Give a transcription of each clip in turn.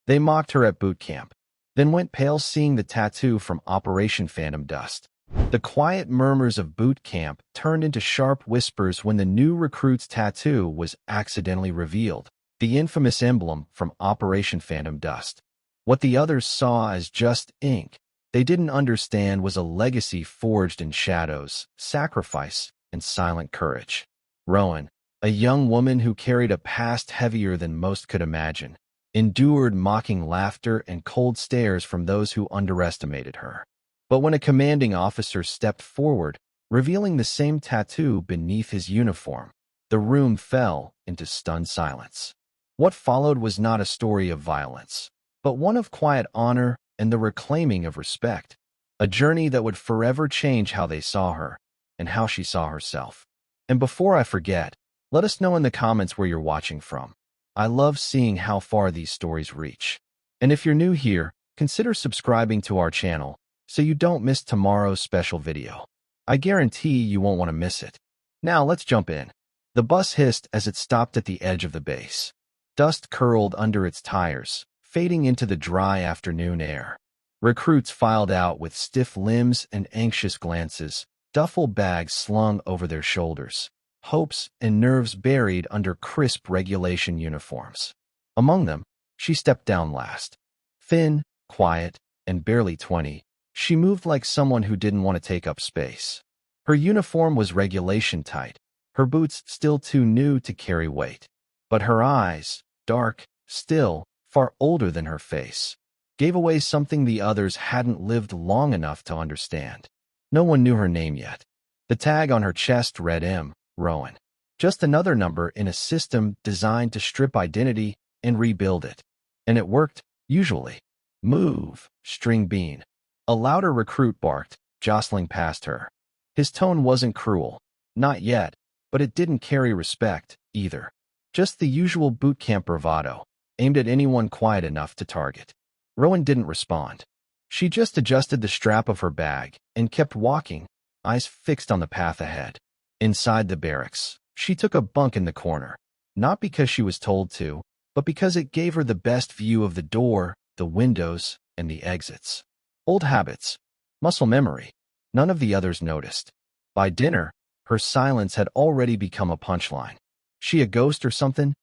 They mocked her at Bootcamp, then went pale seeing the tattoo from Operation Phantom Dust. The quiet murmurs of Bootcamp turned into sharp whispers when the new recruit's tattoo was accidentally revealed, the infamous emblem from Operation Phantom Dust. What the others saw as just ink, they didn't understand was a legacy forged in shadows, sacrifice, and silent courage. Rowen, a young woman who carried a past heavier than most could imagine, endured mocking laughter and cold stares from those who underestimated her. But when a commanding officer stepped forward, revealing the same tattoo beneath his uniform, the room fell into stunned silence. What followed was not a story of violence, but one of quiet honor and the reclaiming of respect, a journey that would forever change how they saw her and how she saw herself. And before I forget, let us know in the comments where you're watching from. I love seeing how far these stories reach. And if you're new here, consider subscribing to our channel so you don't miss tomorrow's special video. I guarantee you won't want to miss it. Now let's jump in. The bus hissed as it stopped at the edge of the base. Dust curled under its tires, fading into the dry afternoon air. Recruits filed out with stiff limbs and anxious glances, duffel bags slung over their shoulders, hopes and nerves buried under crisp regulation uniforms. Among them, she stepped down last. Thin, quiet, and barely 20, she moved like someone who didn't want to take up space. Her uniform was regulation tight, her boots still too new to carry weight. But her eyes, dark, still, far older than her face, gave away something the others hadn't lived long enough to understand. No one knew her name yet. The tag on her chest read M. Rowen. Just another number in a system designed to strip identity and rebuild it. And it worked, usually. Move, string bean. A louder recruit barked, jostling past her. His tone wasn't cruel. Not yet, but it didn't carry respect, either. Just the usual bootcamp bravado, aimed at anyone quiet enough to target. Rowen didn't respond. She just adjusted the strap of her bag and kept walking, eyes fixed on the path ahead. Inside the barracks, she took a bunk in the corner, not because she was told to, but because it gave her the best view of the door, the windows, and the exits. Old habits, muscle memory. None of the others noticed. By dinner, her silence had already become a punchline. She a ghost or something?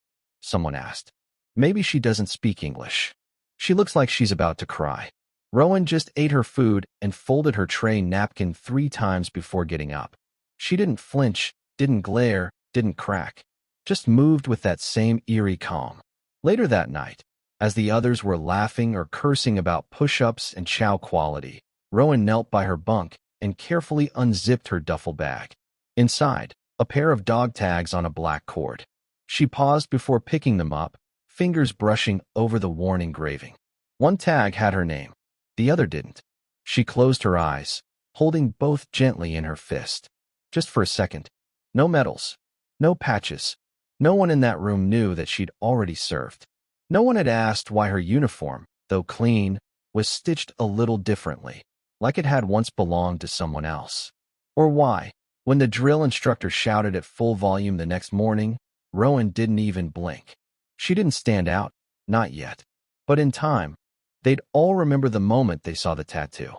Someone asked. Maybe she doesn't speak English. She looks like she's about to cry. Rowen just ate her food and folded her tray napkin 3 times before getting up. She didn't flinch, didn't glare, didn't crack. Just moved with that same eerie calm. Later that night, as the others were laughing or cursing about push-ups and chow quality, Rowen knelt by her bunk and carefully unzipped her duffel bag. Inside, a pair of dog tags on a black cord. She paused before picking them up, fingers brushing over the worn engraving. One tag had her name, the other didn't. She closed her eyes, holding both gently in her fist. Just for a second. No medals, no patches. No one in that room knew that she'd already served. No one had asked why her uniform, though clean, was stitched a little differently, like it had once belonged to someone else. Or why, when the drill instructor shouted at full volume the next morning, Rowen didn't even blink. She didn't stand out, not yet. But in time, they'd all remember the moment they saw the tattoo.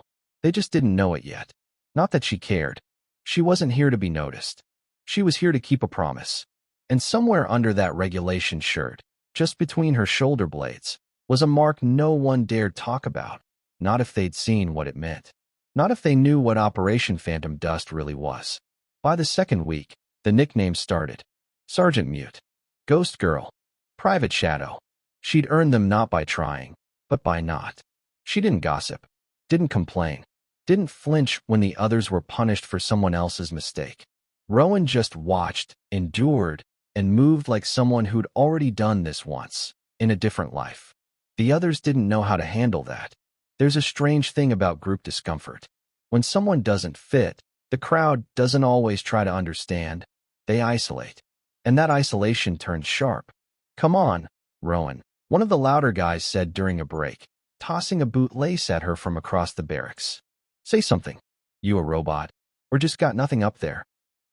They just didn't know it yet. Not that she cared. She wasn't here to be noticed. She was here to keep a promise. And somewhere under that regulation shirt, just between her shoulder blades, was a mark no one dared talk about. Not if they'd seen what it meant. Not if they knew what Operation Phantom Dust really was. By the second week, the nicknames started. Sergeant Mute, Ghost Girl, Private Shadow. She'd earned them not by trying, but by not. She didn't gossip, didn't complain, didn't flinch when the others were punished for someone else's mistake. Rowen just watched, endured, and moved like someone who'd already done this once, in a different life. The others didn't know how to handle that. There's a strange thing about group discomfort. When someone doesn't fit, the crowd doesn't always try to understand. They isolate. And that isolation turns sharp. Come on, Rowen, one of the louder guys said during a break, tossing a bootlace at her from across the barracks. Say something. You a robot? Or just got nothing up there?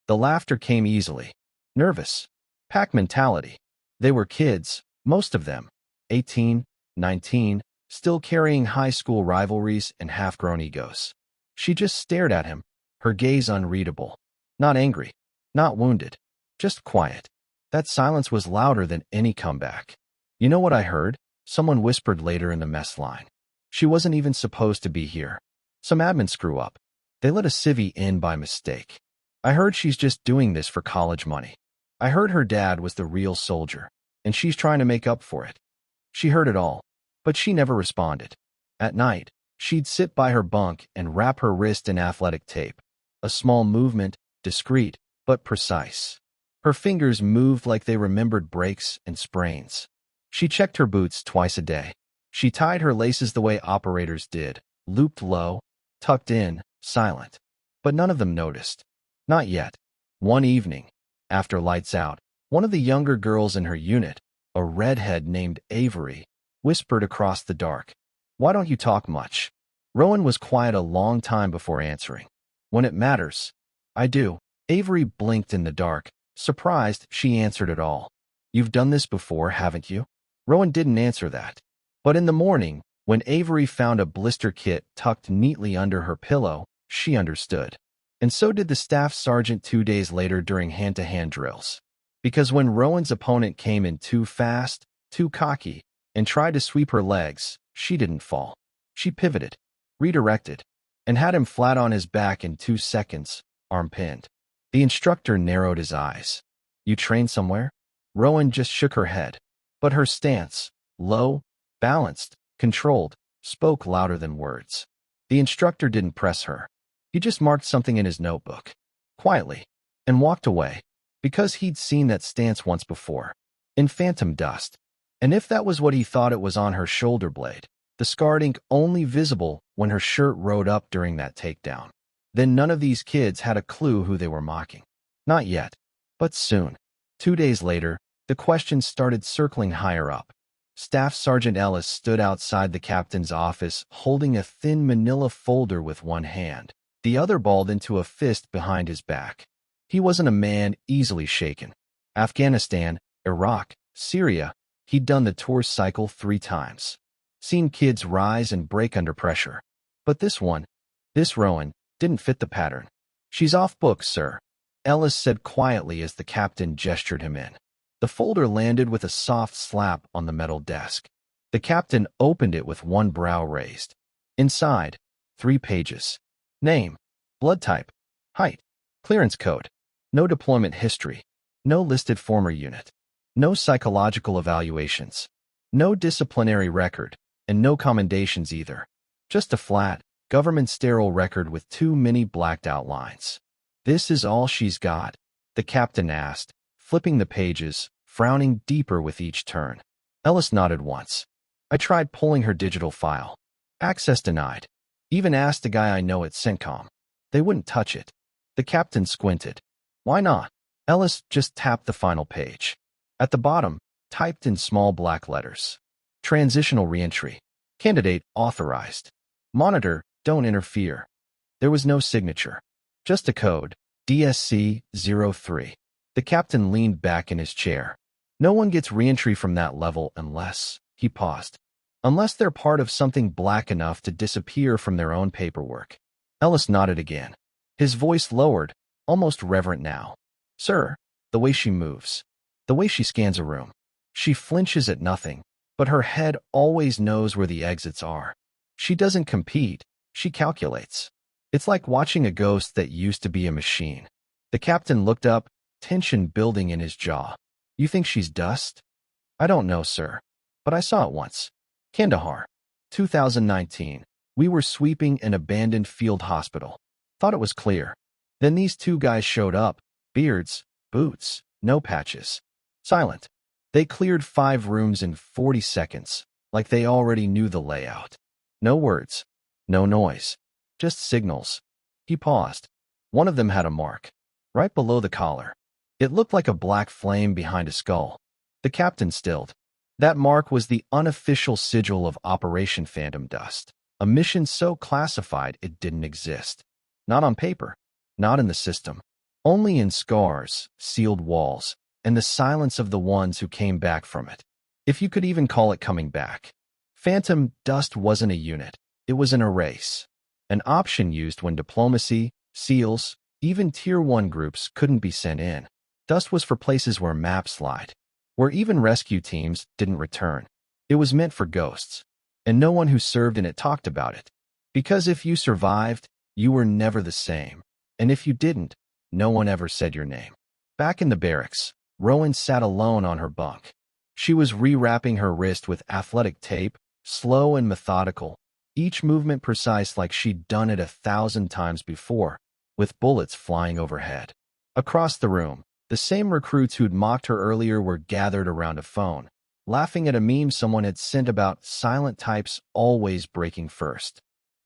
The laughter came easily. Nervous. Pack mentality. They were kids, most of them. 18, 19, still carrying high school rivalries and half-grown egos. She just stared at him, her gaze unreadable. Not angry, not wounded, just quiet. That silence was louder than any comeback. "You know what I heard?" someone whispered later in the mess line. "She wasn't even supposed to be here. Some admin screw up. They let a civvy in by mistake. I heard she's just doing this for college money. I heard her dad was the real soldier, and she's trying to make up for it." She heard it all, but she never responded. At night, she'd sit by her bunk and wrap her wrist in athletic tape. A small movement, discreet, but precise. Her fingers moved like they remembered breaks and sprains. She checked her boots twice a day. She tied her laces the way operators did, looped low, tucked in, silent. But none of them noticed. Not yet. One evening, after lights out, one of the younger girls in her unit, a redhead named Avery, whispered across the dark, "Why don't you talk much?" Rowen was quiet a long time before answering. "When it matters." "I do." Avery blinked in the dark, surprised she answered at all. "You've done this before, haven't you?" Rowen didn't answer that. But in the morning, when Avery found a blister kit tucked neatly under her pillow, she understood. And so did the staff sergeant 2 days later during hand-to-hand drills. Because when Rowan's opponent came in too fast, too cocky, and tried to sweep her legs, she didn't fall. She pivoted, redirected, and had him flat on his back in 2 seconds, arm pinned. The instructor narrowed his eyes. "You train somewhere?" Rowen just shook her head. But her stance, low, balanced, controlled, spoke louder than words. The instructor didn't press her. He just marked something in his notebook, quietly, and walked away, because he'd seen that stance once before, in phantom dust. And if that was what he thought it was on her shoulder blade, the scarred ink only visible when her shirt rode up during that takedown, then none of these kids had a clue who they were mocking. Not yet, but soon. 2 days later, the questions started circling higher up. Staff Sergeant Ellis stood outside the captain's office holding a thin manila folder with one hand, the other balled into a fist behind his back. He wasn't a man easily shaken. Afghanistan, Iraq, Syria, he'd done the tour cycle 3 times. Seen kids rise and break under pressure. But this Rowen, didn't fit the pattern. "She's off book, sir," Ellis said quietly as the captain gestured him in. The folder landed with a soft slap on the metal desk. The captain opened it with one brow raised. Inside, 3 pages. Name, blood type, height, clearance code. No deployment history. No listed former unit. No psychological evaluations. No disciplinary record, and no commendations either. Just a flat, government sterile record with 2 many blacked-out lines. "This is all she's got?" the captain asked, flipping the pages, frowning deeper with each turn. Ellis nodded once. "I tried pulling her digital file. Access denied. Even asked a guy I know at CENTCOM. They wouldn't touch it." The captain squinted. "Why not?" Ellis just tapped the final page. At the bottom, typed in small black letters, "Transitional reentry. Candidate authorized. Monitor, don't interfere." There was no signature. Just a code, DSC-03. The captain leaned back in his chair. "No one gets reentry from that level unless," he paused, "unless they're part of something black enough to disappear from their own paperwork." Ellis nodded again. His voice lowered, almost reverent now. "Sir, the way she moves. The way she scans a room. She flinches at nothing, but her head always knows where the exits are. She doesn't compete, she calculates. It's like watching a ghost that used to be a machine." The captain looked up, tension building in his jaw. "You think she's dust?" "I don't know, sir. But I saw it once. Kandahar. 2019. We were sweeping an abandoned field hospital. Thought it was clear. Then these 2 guys showed up. Beards, boots, no patches. Silent. They cleared 5 rooms in 40 seconds, like they already knew the layout. No words. No noise. Just signals." He paused. One of them had a mark, right below the collar. It looked like a black flame behind a skull. The captain stilled. That mark was the unofficial sigil of Operation Phantom Dust, a mission so classified it didn't exist. Not on paper, not in the system, only in scars, sealed walls, and the silence of the ones who came back from it. If you could even call it coming back. Phantom dust wasn't a unit. It was an erase. An option used when diplomacy, SEALs, even Tier 1 groups couldn't be sent in. Dust was for places where maps lied, where even rescue teams didn't return. It was meant for ghosts, and no one who served in it talked about it. Because if you survived, you were never the same. And if you didn't, no one ever said your name. Back in the barracks, Rowen sat alone on her bunk. She was rewrapping her wrist with athletic tape, slow and methodical, each movement precise like she'd done it 1,000 times before, with bullets flying overhead. Across the room, the same recruits who'd mocked her earlier were gathered around a phone, laughing at a meme someone had sent about silent types always breaking first.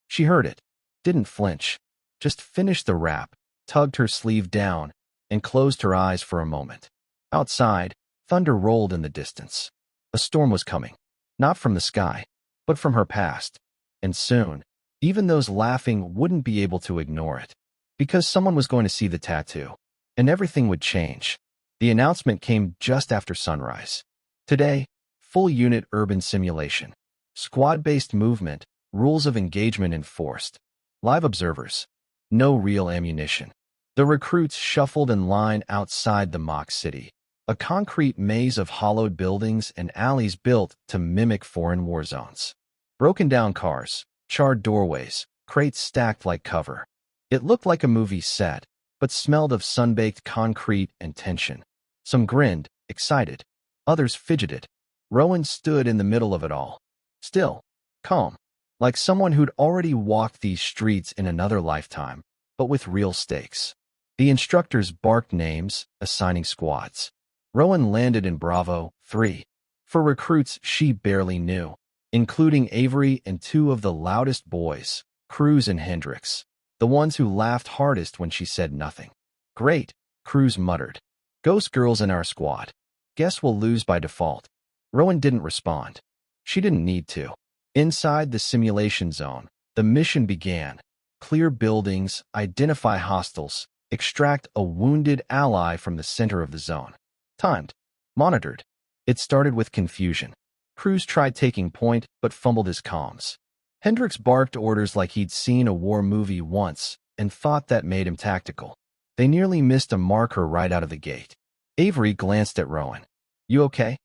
She heard it, didn't flinch, just finished the wrap, tugged her sleeve down, and closed her eyes for a moment. Outside, thunder rolled in the distance. A storm was coming, not from the sky, but from her past. And soon, even those laughing wouldn't be able to ignore it, because someone was going to see the tattoo, and everything would change. The announcement came just after sunrise. Today, full unit urban simulation, squad-based movement, rules of engagement enforced, live observers, no real ammunition. The recruits shuffled in line outside the mock city, a concrete maze of hollowed buildings and alleys built to mimic foreign war zones. Broken down cars, charred doorways, crates stacked like cover. It looked like a movie set, but smelled of sun-baked concrete and tension. Some grinned, excited. Others fidgeted. Rowen stood in the middle of it all, still, calm, like someone who'd already walked these streets in another lifetime, but with real stakes. The instructors barked names, assigning squads. Rowen landed in Bravo 3, for recruits she barely knew, including Avery and two of the loudest boys, Cruz and Hendricks, the ones who laughed hardest when she said nothing. "Great," Cruz muttered. "Ghost girls in our squad. Guess we'll lose by default." Rowen didn't respond. She didn't need to. Inside the simulation zone, the mission began. Clear buildings, identify hostiles, extract a wounded ally from the center of the zone. Timed. Monitored. It started with confusion. Cruz tried taking point, but fumbled his comms. Hendricks barked orders like he'd seen a war movie once and thought that made him tactical. They nearly missed a marker right out of the gate. Avery glanced at Rowen. "You okay?"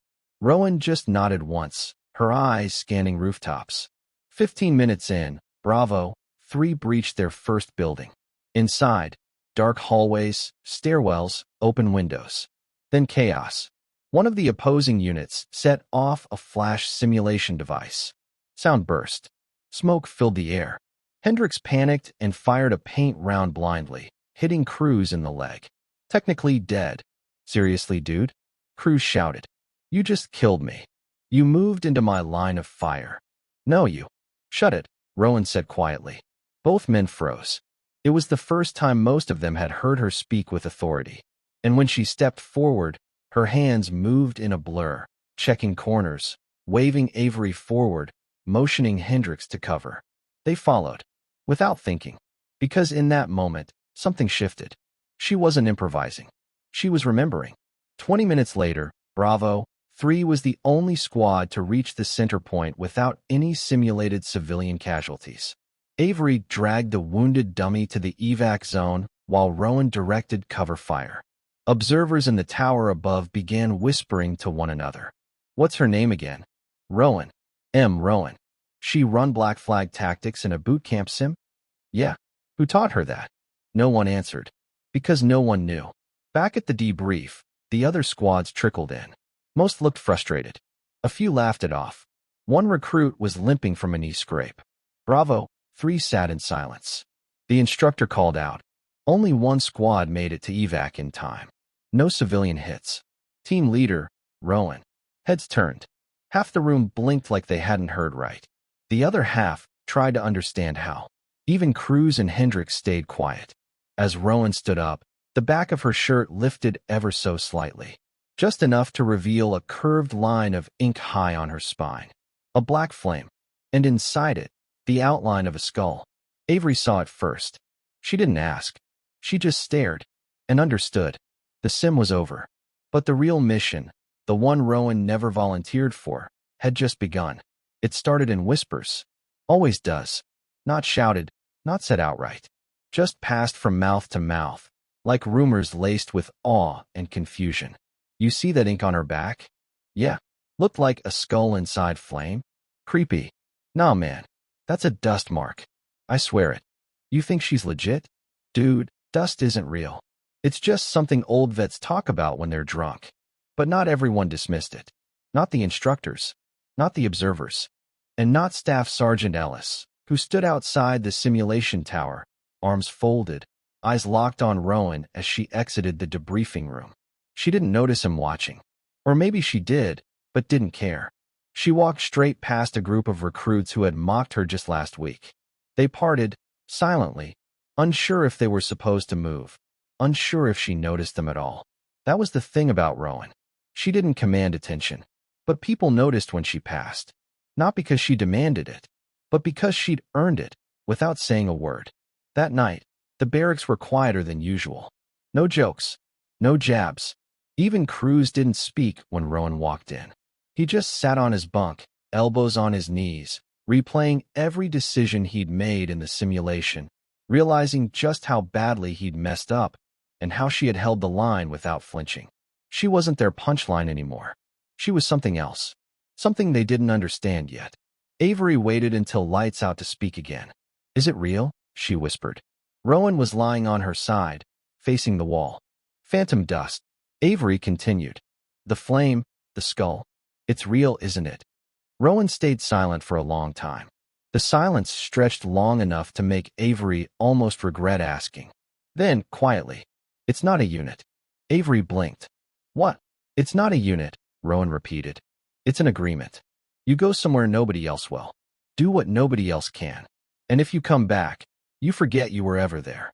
Rowen just nodded once, her eyes scanning rooftops. 15 minutes in, Bravo 3 breached their first building. Inside, dark hallways, stairwells, open windows. Then chaos. One of the opposing units set off a flash simulation device. Sound burst. Smoke filled the air. Hendricks panicked and fired a paint round blindly, hitting Cruz in the leg. "Technically dead." "Seriously, dude?" Cruz shouted. "You just killed me. You moved into my line of fire." "No, you." "Shut it," Rowen said quietly. Both men froze. It was the first time most of them had heard her speak with authority. And when she stepped forward, her hands moved in a blur, checking corners, waving Avery forward, motioning Hendricks to cover. They followed, without thinking, because in that moment, something shifted. She wasn't improvising. She was remembering. 20 minutes later, Bravo 3 was the only squad to reach the center point without any simulated civilian casualties. Avery dragged the wounded dummy to the evac zone while Rowen directed cover fire. Observers in the tower above began whispering to one another. "What's her name again?" "Rowen. Rowen. She run Black Flag tactics in a bootcamp sim?" "Yeah." "Who taught her that?" No one answered, because no one knew. Back at the debrief, the other squads trickled in. Most looked frustrated. A few laughed it off. One recruit was limping from a knee scrape. Bravo 3 sat in silence. The instructor called out. Only one squad made it to evac in time. No civilian hits. Team leader, Rowen. Heads turned. Half the room blinked like they hadn't heard right. The other half tried to understand how. Even Cruz and Hendricks stayed quiet. As Rowen stood up, the back of her shirt lifted ever so slightly, just enough to reveal a curved line of ink high on her spine. A black flame. And inside it, the outline of a skull. Avery saw it first. She didn't ask. She just stared and understood. The sim was over. But the real mission, the one Rowen never volunteered for, had just begun. It started in whispers. Always does. Not shouted, not said outright. Just passed from mouth to mouth, like rumors laced with awe and confusion. You see that ink on her back? Yeah. Looked like a skull inside flame. Creepy. Nah, man. That's a dust mark. I swear it. You think she's legit? Dude, dust isn't real. It's just something old vets talk about when they're drunk. But not everyone dismissed it. Not the instructors. Not the observers. And not Staff Sergeant Ellis, who stood outside the simulation tower, arms folded, eyes locked on Rowen as she exited the debriefing room. She didn't notice him watching. Or maybe she did, but didn't care. She walked straight past a group of recruits who had mocked her just last week. They parted, silently, unsure if they were supposed to move, unsure if she noticed them at all. That was the thing about Rowen. She didn't command attention, but people noticed when she passed. Not because she demanded it, but because she'd earned it, without saying a word. That night, the barracks were quieter than usual. No jokes, no jabs. Even crews didn't speak when Rowen walked in. He just sat on his bunk, elbows on his knees, replaying every decision he'd made in the simulation, realizing just how badly he'd messed up and how she had held the line without flinching. She wasn't their punchline anymore. She was something else, something they didn't understand yet. Avery waited until lights out to speak again. Is it real? She whispered. Rowen was lying on her side, facing the wall. Phantom dust. Avery continued. The flame, the skull. It's real, isn't it? Rowen stayed silent for a long time. The silence stretched long enough to make Avery almost regret asking. Then, quietly, it's not a unit. Avery blinked. What? It's not a unit, Rowen repeated. It's an agreement. You go somewhere nobody else will. Do what nobody else can. And if you come back, you forget you were ever there.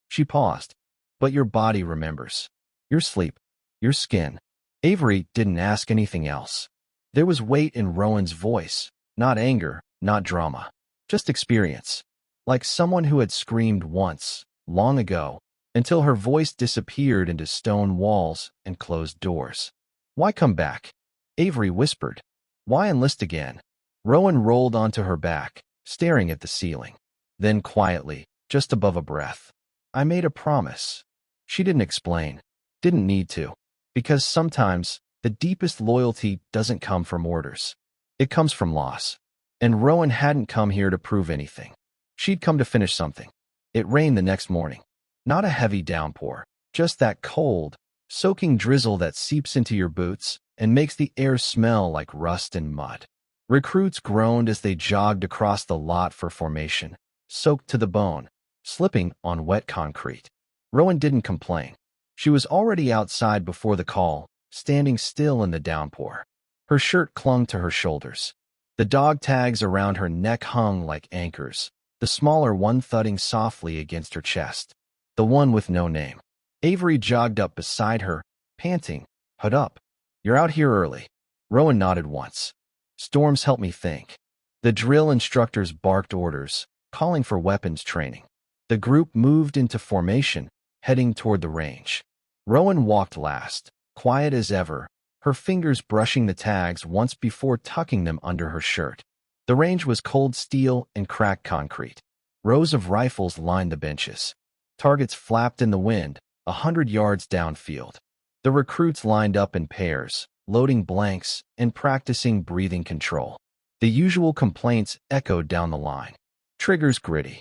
She paused. But your body remembers. Your sleep. Your skin. Avery didn't ask anything else. There was weight in Rowen's voice. Not anger, not drama. Just experience. Like someone who had screamed once, long ago, until her voice disappeared into stone walls and closed doors. Why come back? Avery whispered. Why enlist again? Rowen rolled onto her back, staring at the ceiling. Then quietly, just above a breath. I made a promise. She didn't explain. Didn't need to. Because sometimes, the deepest loyalty doesn't come from orders. It comes from loss. And Rowen hadn't come here to prove anything. She'd come to finish something. It rained the next morning. Not a heavy downpour. Just that cold, soaking drizzle that seeps into your boots and makes the air smell like rust and mud. Recruits groaned as they jogged across the lot for formation, soaked to the bone, slipping on wet concrete. Rowen didn't complain. She was already outside before the call, standing still in the downpour. Her shirt clung to her shoulders. The dog tags around her neck hung like anchors, the smaller one thudding softly against her chest. The one with no name. Avery jogged up beside her, panting. Hood up. You're out here early. Rowen nodded once. Storms help me think. The drill instructors barked orders, calling for weapons training. The group moved into formation, heading toward the range. Rowen walked last, quiet as ever, her fingers brushing the tags once before tucking them under her shirt. The range was cold steel and cracked concrete. Rows of rifles lined the benches. Targets flapped in the wind, 100 yards downfield. The recruits lined up in pairs, loading blanks and practicing breathing control. The usual complaints echoed down the line. Triggers gritty.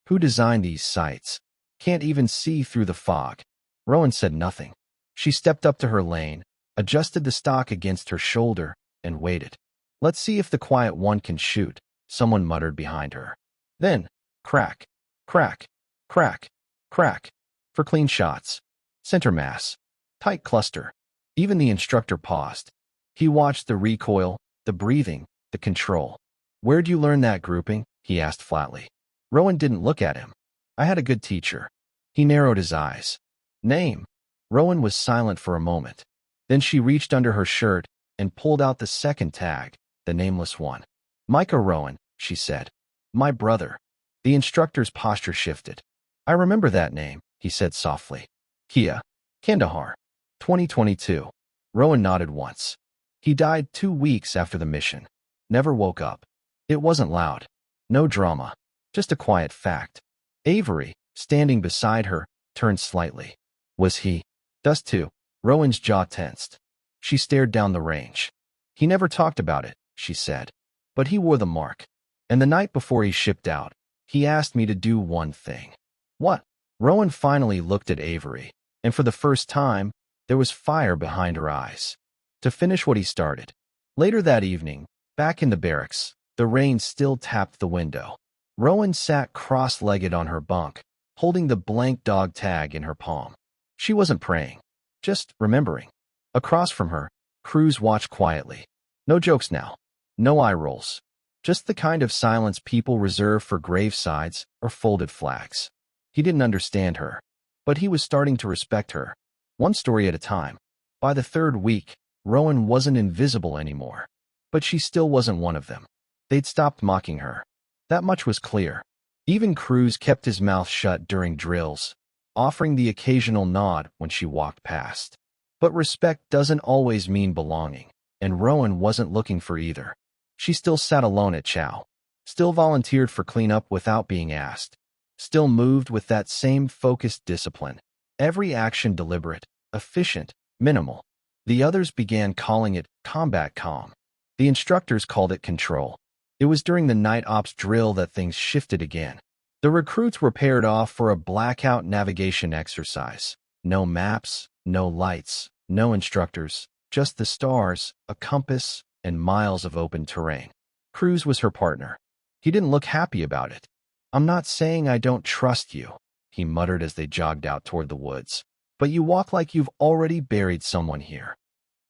Who designed these sights? Can't even see through the fog. Rowen said nothing. She stepped up to her lane, adjusted the stock against her shoulder, and waited. Let's see if the quiet one can shoot, someone muttered behind her. Then, crack, crack, crack, crack, for clean shots. Center mass. Tight cluster. Even the instructor paused. He watched the recoil, the breathing, the control. Where'd you learn that grouping? He asked flatly. Rowen didn't look at him. I had a good teacher. He narrowed his eyes. Name. Rowen was silent for a moment. Then she reached under her shirt and pulled out the second tag, the nameless one. Micah Rowen, she said. My brother. The instructor's posture shifted. I remember that name, he said softly. Kia. Kandahar. 2022. Rowen nodded once. He died 2 weeks after the mission. Never woke up. It wasn't loud. No drama. Just a quiet fact. Avery, standing beside her, turned slightly. Was he? Dust too. Rowan's jaw tensed. She stared down the range. He never talked about it, she said. But he wore the mark. And the night before he shipped out, he asked me to do one thing. What? Rowan finally looked at Avery, and for the first time, there was fire behind her eyes. To finish what he started. Later that evening, back in the barracks, the rain still tapped the window. Rowan sat cross-legged on her bunk, holding the blank dog tag in her palm. She wasn't praying, just remembering. Across from her, Cruz watched quietly. No jokes now. No eye rolls. Just the kind of silence people reserve for gravesides or folded flags. He didn't understand her, but he was starting to respect her. One story at a time. By the third week, Rowan wasn't invisible anymore. But she still wasn't one of them. They'd stopped mocking her. That much was clear. Even Cruz kept his mouth shut during drills, offering the occasional nod when she walked past. But respect doesn't always mean belonging, and Rowan wasn't looking for either. She still sat alone at chow. Still volunteered for cleanup without being asked. Still moved with that same focused discipline. Every action deliberate, efficient, minimal. The others began calling it combat calm. The instructors called it control. It was during the night ops drill that things shifted again. The recruits were paired off for a blackout navigation exercise. No maps, no lights, no instructors, just the stars, a compass, and miles of open terrain. Cruz was her partner. He didn't look happy about it. "I'm not saying I don't trust you," he muttered as they jogged out toward the woods. "But you walk like you've already buried someone here."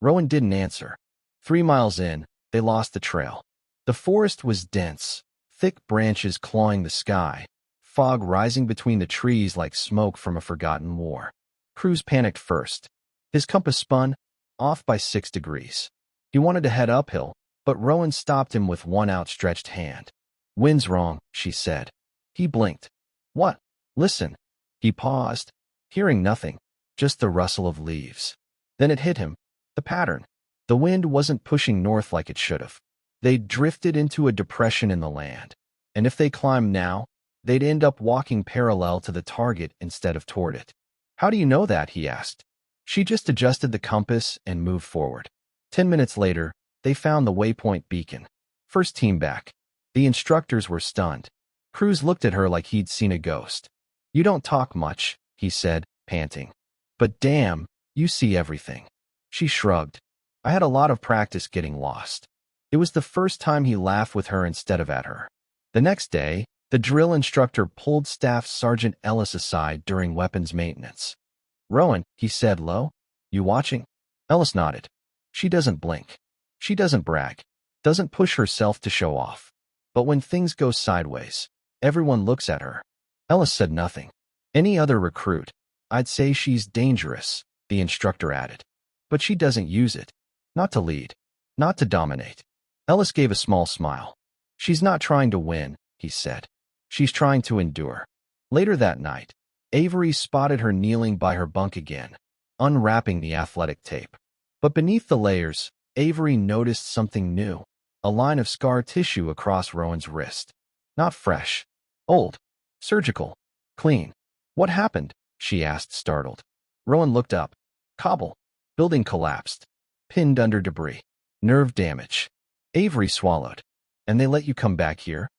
Rowan didn't answer. 3 miles in, they lost the trail. The forest was dense, thick branches clawing the sky, fog rising between the trees like smoke from a forgotten war. Cruz panicked first. His compass spun, off by 6 degrees. He wanted to head uphill, but Rowan stopped him with one outstretched hand. "Wind's wrong," she said. He blinked. "What?" "Listen." He paused, hearing nothing, just the rustle of leaves. Then it hit him. The pattern. The wind wasn't pushing north like it should have. They'd drifted into a depression in the land. And if they climbed now, they'd end up walking parallel to the target instead of toward it. "How do you know that?" he asked. She just adjusted the compass and moved forward. 10 minutes later, they found the waypoint beacon. First team back. The instructors were stunned. Cruz looked at her like he'd seen a ghost. "You don't talk much," he said, panting. "But damn, you see everything." She shrugged. "I had a lot of practice getting lost." It was the first time he laughed with her instead of at her. The next day, the drill instructor pulled Staff Sergeant Ellis aside during weapons maintenance. "Rowan," he said low, "you watching?" Ellis nodded. "She doesn't blink. She doesn't brag. Doesn't push herself to show off. But when things go sideways, everyone looks at her." Ellis said nothing. "Any other recruit, I'd say she's dangerous," the instructor added. "But she doesn't use it. Not to lead. Not to dominate." Ellis gave a small smile. "She's not trying to win," he said. "She's trying to endure." Later that night, Avery spotted her kneeling by her bunk again, unwrapping the athletic tape. But beneath the layers, Avery noticed something new. A line of scar tissue across Rowan's wrist. Not fresh. Old. Surgical. Clean. "What happened?" she asked, startled. Rowan looked up. "Cobble. Building collapsed. Pinned under debris. Nerve damage." Avery swallowed. "And they let you come back here?"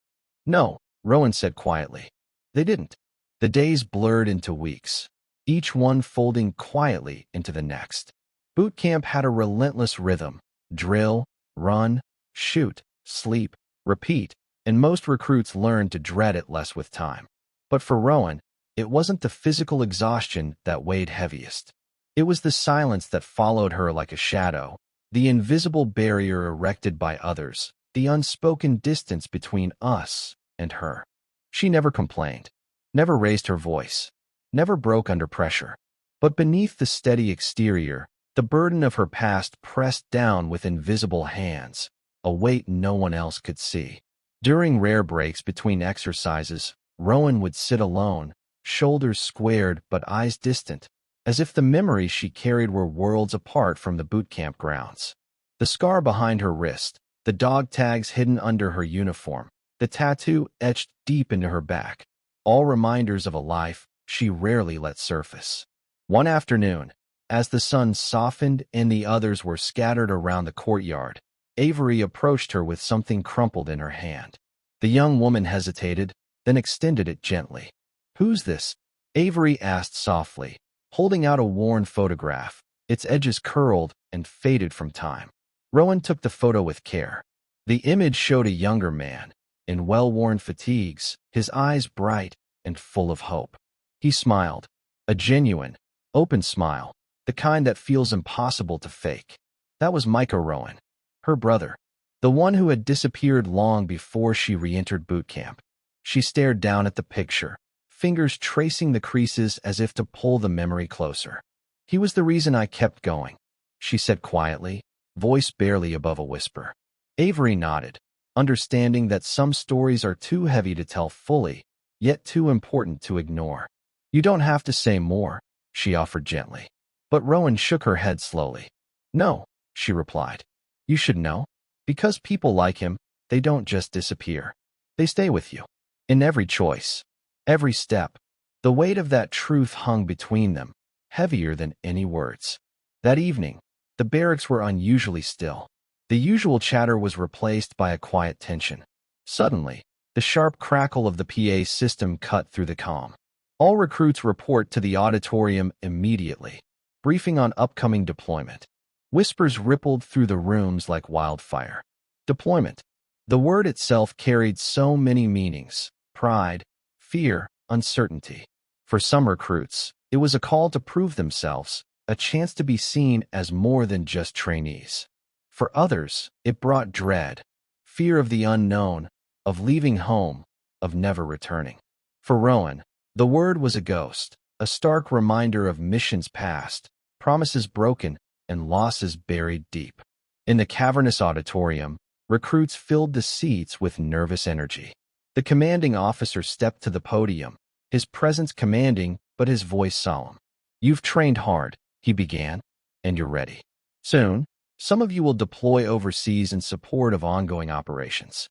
"No," Rowan said quietly. "They didn't." The days blurred into weeks, each one folding quietly into the next. Boot camp had a relentless rhythm. Drill, run, shoot, sleep, repeat, and most recruits learned to dread it less with time. But for Rowan, it wasn't the physical exhaustion that weighed heaviest. It was the silence that followed her like a shadow, the invisible barrier erected by others, the unspoken distance between us and her. She never complained, never raised her voice, never broke under pressure. But beneath the steady exterior, the burden of her past pressed down with invisible hands, a weight no one else could see. During rare breaks between exercises, Rowan would sit alone, shoulders squared but eyes distant, as if the memories she carried were worlds apart from the boot camp grounds. The scar behind her wrist, the dog tags hidden under her uniform, the tattoo etched deep into her back, all reminders of a life she rarely let surface. One afternoon, as the sun softened and the others were scattered around the courtyard, Avery approached her with something crumpled in her hand. The young woman hesitated, then extended it gently. "Who's this?" Avery asked softly, holding out a worn photograph, its edges curled and faded from time. Rowen took the photo with care. The image showed a younger man, in well-worn fatigues, his eyes bright and full of hope. He smiled, a genuine, open smile, the kind that feels impossible to fake. That was Micah Rowen, her brother, the one who had disappeared long before she re-entered boot camp. She stared down at the picture, fingers tracing the creases as if to pull the memory closer. "He was the reason I kept going," she said quietly, voice barely above a whisper. Avery nodded, understanding that some stories are too heavy to tell fully, yet too important to ignore. "You don't have to say more," she offered gently. But Rowen shook her head slowly. "No," she replied. "You should know. Because people like him, they don't just disappear. They stay with you. In every choice. Every step." The weight of that truth hung between them, heavier than any words. That evening, the barracks were unusually still. The usual chatter was replaced by a quiet tension. Suddenly, the sharp crackle of the PA system cut through the calm. "All recruits report to the auditorium immediately. Briefing on upcoming deployment." Whispers rippled through the rooms like wildfire. Deployment. The word itself carried so many meanings: pride, fear, uncertainty. For some recruits, it was a call to prove themselves, a chance to be seen as more than just trainees. For others, it brought dread, fear of the unknown, of leaving home, of never returning. For Rowen, the word was a ghost, a stark reminder of missions past, promises broken, and losses buried deep. In the cavernous auditorium, recruits filled the seats with nervous energy. The commanding officer stepped to the podium, his presence commanding but his voice solemn. "You've trained hard," he began, "and you're ready. Soon, some of you will deploy overseas in support of ongoing operations."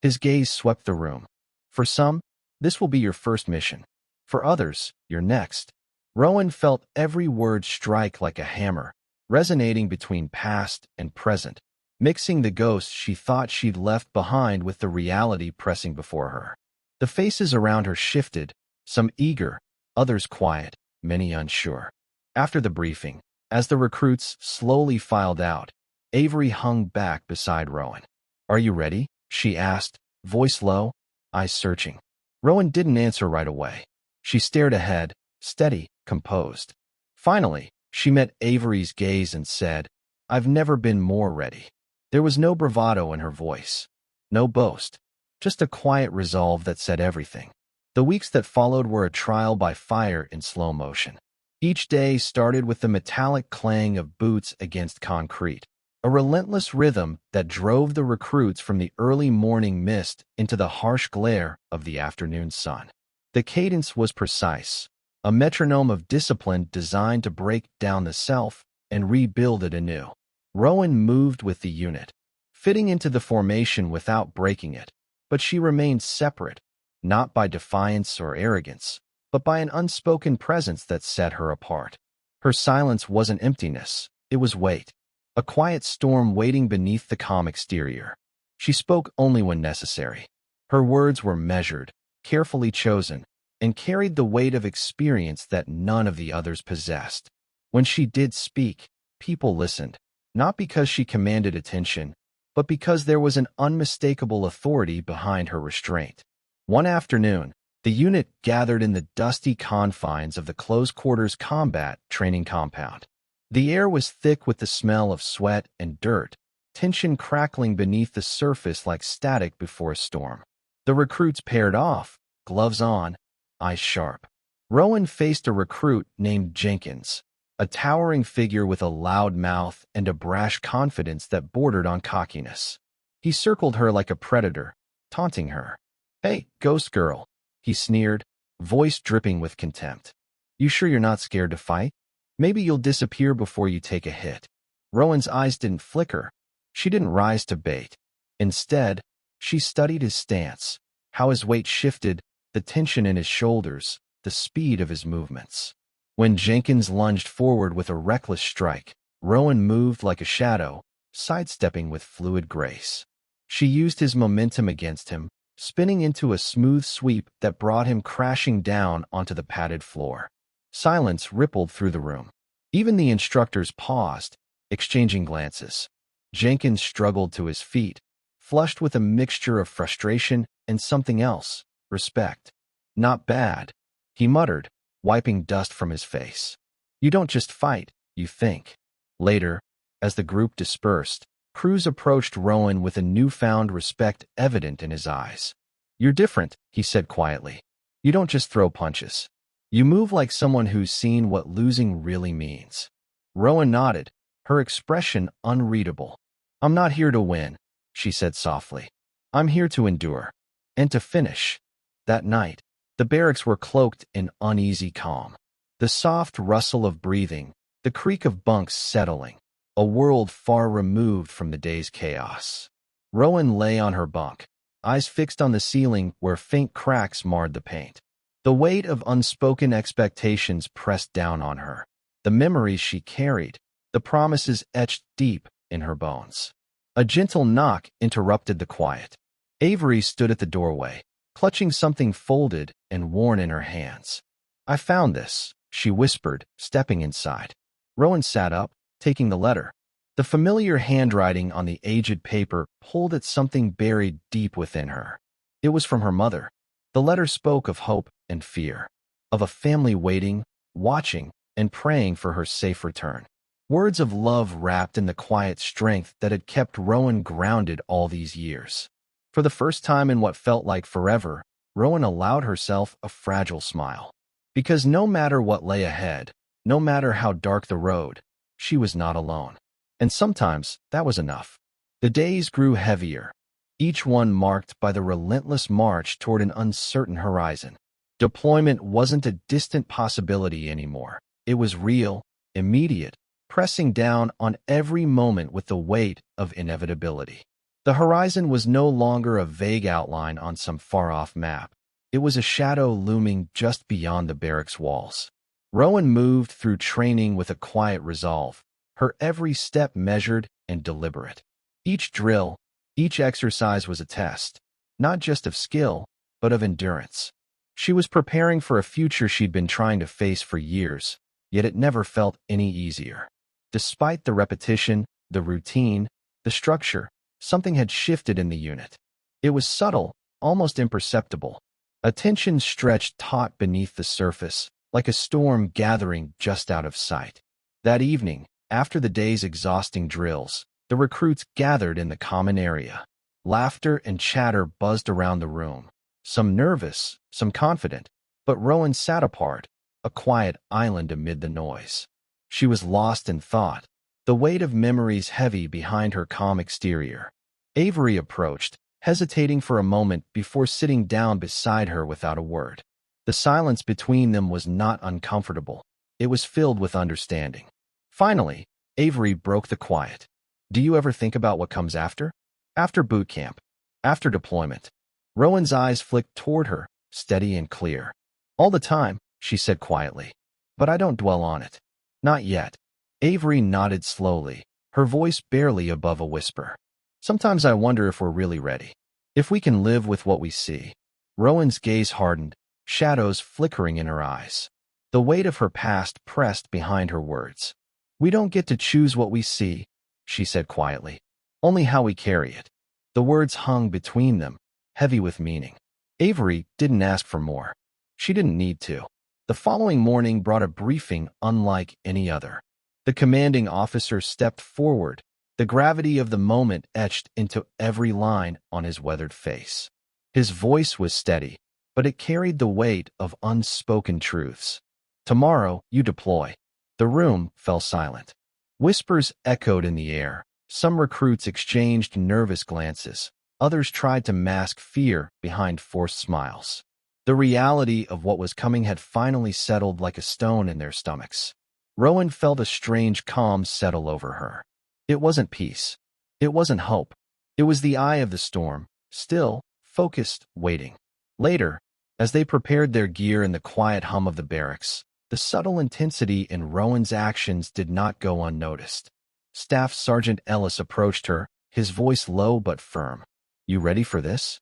His gaze swept the room. For some, this will be your first mission. For others, your next. Rowen felt every word strike like a hammer, resonating between past and present, mixing the ghosts she thought she'd left behind with the reality pressing before her. The faces around her shifted, some eager, others quiet, many unsure. After the briefing, as the recruits slowly filed out, Avery hung back beside Rowen. "Are you ready?" she asked, voice low, eyes searching. Rowen didn't answer right away. She stared ahead, steady, composed. Finally, she met Avery's gaze and said, "I've never been more ready." There was no bravado in her voice, no boast, just a quiet resolve that said everything. The weeks that followed were a trial by fire in slow motion. Each day started with the metallic clang of boots against concrete, a relentless rhythm that drove the recruits from the early morning mist into the harsh glare of the afternoon sun. The cadence was precise, a metronome of discipline designed to break down the self and rebuild it anew. Rowen moved with the unit, fitting into the formation without breaking it, but she remained separate, not by defiance or arrogance, but by an unspoken presence that set her apart. Her silence wasn't emptiness, it was weight, a quiet storm waiting beneath the calm exterior. She spoke only when necessary. Her words were measured, carefully chosen, and carried the weight of experience that none of the others possessed. When she did speak, people listened, not because she commanded attention, but because there was an unmistakable authority behind her restraint. One afternoon, the unit gathered in the dusty confines of the close-quarters combat training compound. The air was thick with the smell of sweat and dirt, tension crackling beneath the surface like static before a storm. The recruits paired off, gloves on, eyes sharp. Rowen faced a recruit named Jenkins, a towering figure with a loud mouth and a brash confidence that bordered on cockiness. He circled her like a predator, taunting her. "Hey, ghost girl," he sneered, voice dripping with contempt. "You sure you're not scared to fight? Maybe you'll disappear before you take a hit." Rowen's eyes didn't flicker. She didn't rise to bait. Instead, she studied his stance, how his weight shifted, the tension in his shoulders, the speed of his movements. When Jenkins lunged forward with a reckless strike, Rowen moved like a shadow, sidestepping with fluid grace. She used his momentum against him, spinning into a smooth sweep that brought him crashing down onto the padded floor. Silence rippled through the room. Even the instructors paused, exchanging glances. Jenkins struggled to his feet, flushed with a mixture of frustration and something else, respect. "Not bad," he muttered, wiping dust from his face. "You don't just fight, you think." Later, as the group dispersed, Cruz approached Rowen with a newfound respect evident in his eyes. "You're different," he said quietly. "You don't just throw punches. You move like someone who's seen what losing really means." Rowen nodded, her expression unreadable. "I'm not here to win," she said softly. "I'm here to endure. And to finish." That night, the barracks were cloaked in uneasy calm. The soft rustle of breathing, the creak of bunks settling, a world far removed from the day's chaos. Rowen lay on her bunk, eyes fixed on the ceiling where faint cracks marred the paint. The weight of unspoken expectations pressed down on her, the memories she carried, the promises etched deep in her bones. A gentle knock interrupted the quiet. Avery stood at the doorway, clutching something folded and worn in her hands. "I found this," she whispered, stepping inside. Rowen sat up, taking the letter. The familiar handwriting on the aged paper pulled at something buried deep within her. It was from her mother. The letter spoke of hope and fear, of a family waiting, watching, and praying for her safe return. Words of love wrapped in the quiet strength that had kept Rowen grounded all these years. For the first time in what felt like forever, Rowen allowed herself a fragile smile. Because no matter what lay ahead, no matter how dark the road, she was not alone. And sometimes that was enough. The days grew heavier, each one marked by the relentless march toward an uncertain horizon. Deployment wasn't a distant possibility anymore. It was real, immediate, pressing down on every moment with the weight of inevitability. The horizon was no longer a vague outline on some far-off map. It was a shadow looming just beyond the barracks walls. Rowen moved through training with a quiet resolve, her every step measured and deliberate. Each drill, each exercise was a test, not just of skill, but of endurance. She was preparing for a future she'd been trying to face for years, yet it never felt any easier. Despite the repetition, the routine, the structure, something had shifted in the unit. It was subtle, almost imperceptible. A tension stretched taut beneath the surface, like a storm gathering just out of sight. That evening, after the day's exhausting drills, the recruits gathered in the common area. Laughter and chatter buzzed around the room, some nervous, some confident, but Rowen sat apart, a quiet island amid the noise. She was lost in thought, the weight of memories heavy behind her calm exterior. Avery approached, hesitating for a moment before sitting down beside her without a word. The silence between them was not uncomfortable. It was filled with understanding. Finally, Avery broke the quiet. "Do you ever think about what comes after? After boot camp? After deployment?" Rowan's eyes flicked toward her, steady and clear. "All the time," she said quietly. "But I don't dwell on it. Not yet." Avery nodded slowly, her voice barely above a whisper. "Sometimes I wonder if we're really ready. If we can live with what we see." Rowan's gaze hardened, shadows flickering in her eyes. The weight of her past pressed behind her words. "We don't get to choose what we see," she said quietly. "Only how we carry it." The words hung between them, heavy with meaning. Avery didn't ask for more. She didn't need to. The following morning brought a briefing unlike any other. The commanding officer stepped forward, the gravity of the moment etched into every line on his weathered face. His voice was steady, but it carried the weight of unspoken truths. "Tomorrow, you deploy." The room fell silent. Whispers echoed in the air. Some recruits exchanged nervous glances. Others tried to mask fear behind forced smiles. The reality of what was coming had finally settled like a stone in their stomachs. Rowen felt a strange calm settle over her. It wasn't peace. It wasn't hope. It was the eye of the storm, still, focused, waiting. Later, as they prepared their gear in the quiet hum of the barracks, the subtle intensity in Rowan's actions did not go unnoticed. Staff Sergeant Ellis approached her, his voice low but firm. "You ready for this?"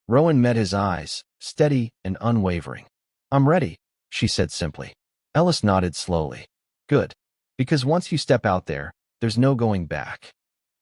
Rowan met his eyes, steady and unwavering. "I'm ready," she said simply. Ellis nodded slowly. "Good. Because once you step out there, there's no going back."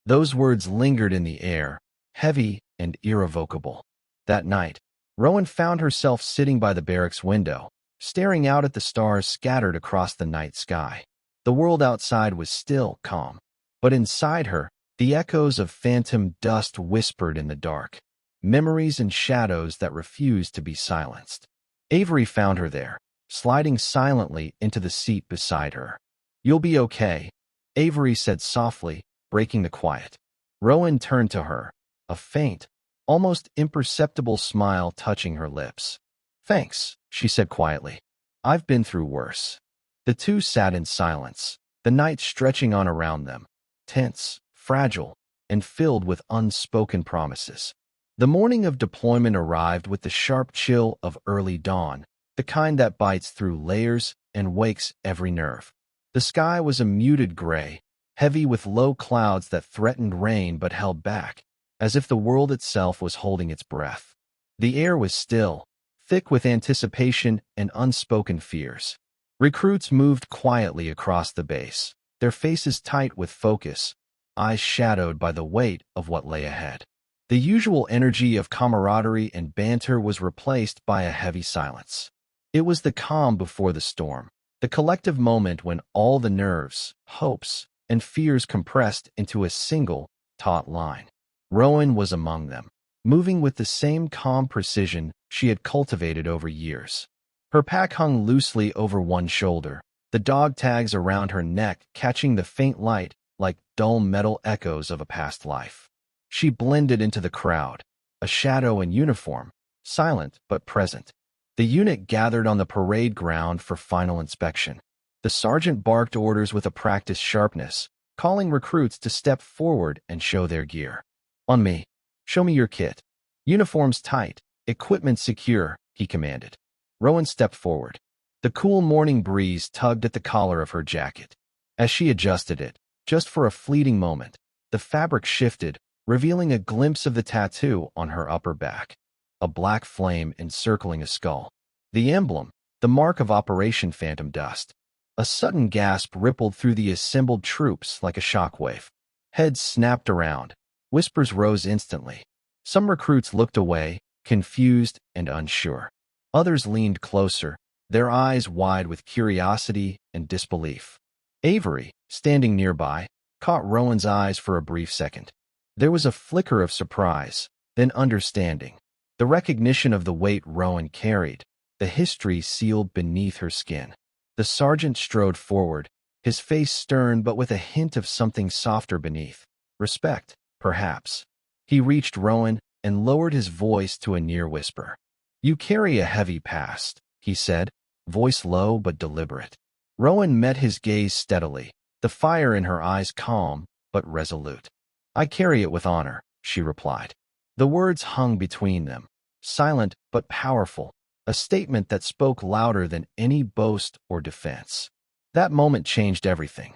Those words lingered in the air, heavy and irrevocable. That night, Rowan found herself sitting by the barracks window, staring out at the stars scattered across the night sky. The world outside was still calm, but inside her, the echoes of phantom dust whispered in the dark, memories and shadows that refused to be silenced. Avery found her there, sliding silently into the seat beside her. "You'll be okay," Avery said softly, breaking the quiet. Rowan turned to her, a faint, almost imperceptible smile touching her lips. "Thanks," she said quietly. "I've been through worse." The two sat in silence, the night stretching on around them, tense, fragile, and filled with unspoken promises. The morning of deployment arrived with the sharp chill of early dawn, the kind that bites through layers and wakes every nerve. The sky was a muted gray, heavy with low clouds that threatened rain but held back, as if the world itself was holding its breath. The air was still, thick with anticipation and unspoken fears. Recruits moved quietly across the base, their faces tight with focus, eyes shadowed by the weight of what lay ahead. The usual energy of camaraderie and banter was replaced by a heavy silence. It was the calm before the storm, the collective moment when all the nerves, hopes, and fears compressed into a single, taut line. Rowan was among them, moving with the same calm precision she had cultivated over years. Her pack hung loosely over one shoulder, the dog tags around her neck catching the faint light like dull metal echoes of a past life. She blended into the crowd, a shadow in uniform, silent but present. The unit gathered on the parade ground for final inspection. The sergeant barked orders with a practiced sharpness, calling recruits to step forward and show their gear. "On me. Show me your kit. Uniforms tight, equipment secure," he commanded. Rowan stepped forward. The cool morning breeze tugged at the collar of her jacket. As she adjusted it, just for a fleeting moment, the fabric shifted, revealing a glimpse of the tattoo on her upper back. A black flame encircling a skull. The emblem, the mark of Operation Phantom Dust. A sudden gasp rippled through the assembled troops like a shockwave. Heads snapped around. Whispers rose instantly. Some recruits looked away, confused and unsure. Others leaned closer, their eyes wide with curiosity and disbelief. Avery, standing nearby, caught Rowan's eyes for a brief second. There was a flicker of surprise, then understanding. The recognition of the weight Rowan carried, the history sealed beneath her skin. The sergeant strode forward, his face stern but with a hint of something softer beneath. Respect, perhaps. He reached Rowan and lowered his voice to a near whisper. "You carry a heavy past," he said, voice low but deliberate. Rowan met his gaze steadily, the fire in her eyes calm but resolute. "I carry it with honor," she replied. The words hung between them, silent but powerful, a statement that spoke louder than any boast or defense. That moment changed everything.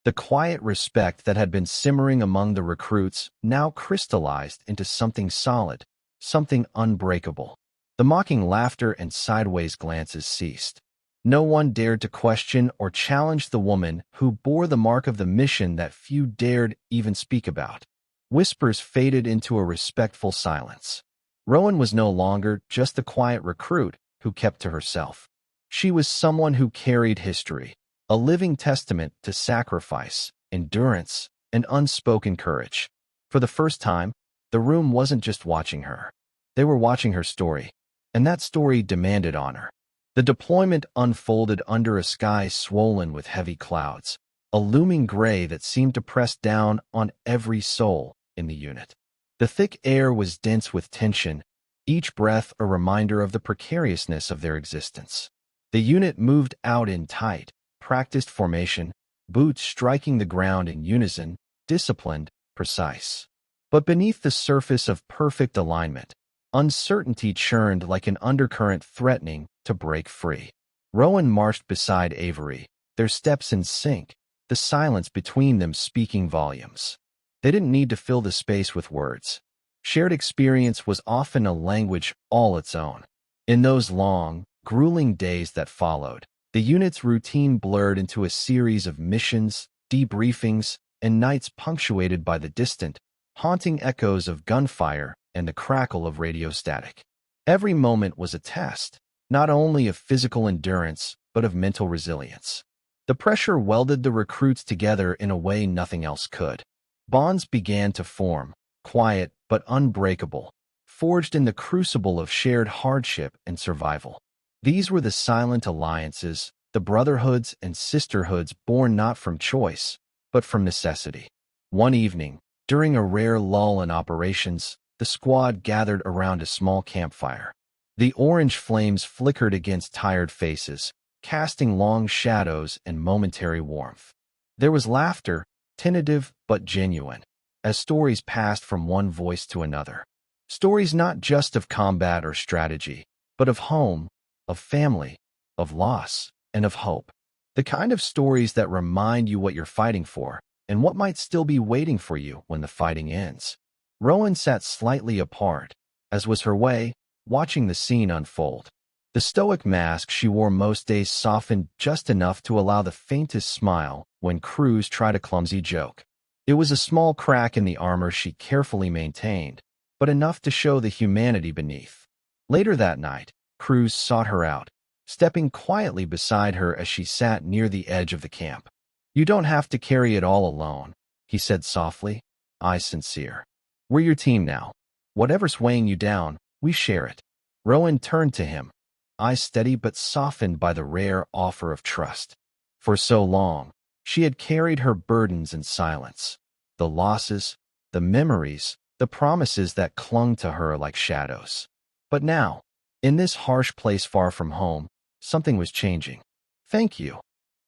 The quiet respect that had been simmering among the recruits now crystallized into something solid, something unbreakable. The mocking laughter and sideways glances ceased. No one dared to question or challenge the woman who bore the mark of the mission that few dared even speak about. Whispers faded into a respectful silence. Rowan was no longer just the quiet recruit who kept to herself. She was someone who carried history, a living testament to sacrifice, endurance, and unspoken courage. For the first time, the room wasn't just watching her. They were watching her story, and that story demanded honor. The deployment unfolded under a sky swollen with heavy clouds, a looming gray that seemed to press down on every soul in the unit. The thick air was dense with tension, each breath a reminder of the precariousness of their existence. The unit moved out in tight, practiced formation, boots striking the ground in unison, disciplined, precise. But beneath the surface of perfect alignment, uncertainty churned like an undercurrent threatening to break free. Rowen marched beside Avery, their steps in sync, the silence between them speaking volumes. They didn't need to fill the space with words. Shared experience was often a language all its own. In those long, grueling days that followed, the unit's routine blurred into a series of missions, debriefings, and nights punctuated by the distant, haunting echoes of gunfire and the crackle of radio static. Every moment was a test, not only of physical endurance, but of mental resilience. The pressure welded the recruits together in a way nothing else could. Bonds began to form, quiet but unbreakable, forged in the crucible of shared hardship and survival. These were the silent alliances, the brotherhoods and sisterhoods born not from choice, but from necessity. One evening, during a rare lull in operations, the squad gathered around a small campfire. The orange flames flickered against tired faces, casting long shadows and momentary warmth. There was laughter, tentative but genuine, as stories passed from one voice to another. Stories not just of combat or strategy, but of home, of family, of loss, and of hope. The kind of stories that remind you what you're fighting for and what might still be waiting for you when the fighting ends. Rowen sat slightly apart, as was her way, watching the scene unfold. The stoic mask she wore most days softened just enough to allow the faintest smile when Cruz tried a clumsy joke. It was a small crack in the armor she carefully maintained, but enough to show the humanity beneath. Later that night, Cruz sought her out, stepping quietly beside her as she sat near the edge of the camp. "You don't have to carry it all alone," he said softly, eyes sincere. "We're your team now. Whatever's weighing you down, we share it." Rowen turned to him, eyes steady but softened by the rare offer of trust. For so long, she had carried her burdens in silence. The losses, the memories, the promises that clung to her like shadows. But now, in this harsh place far from home, something was changing. "Thank you,"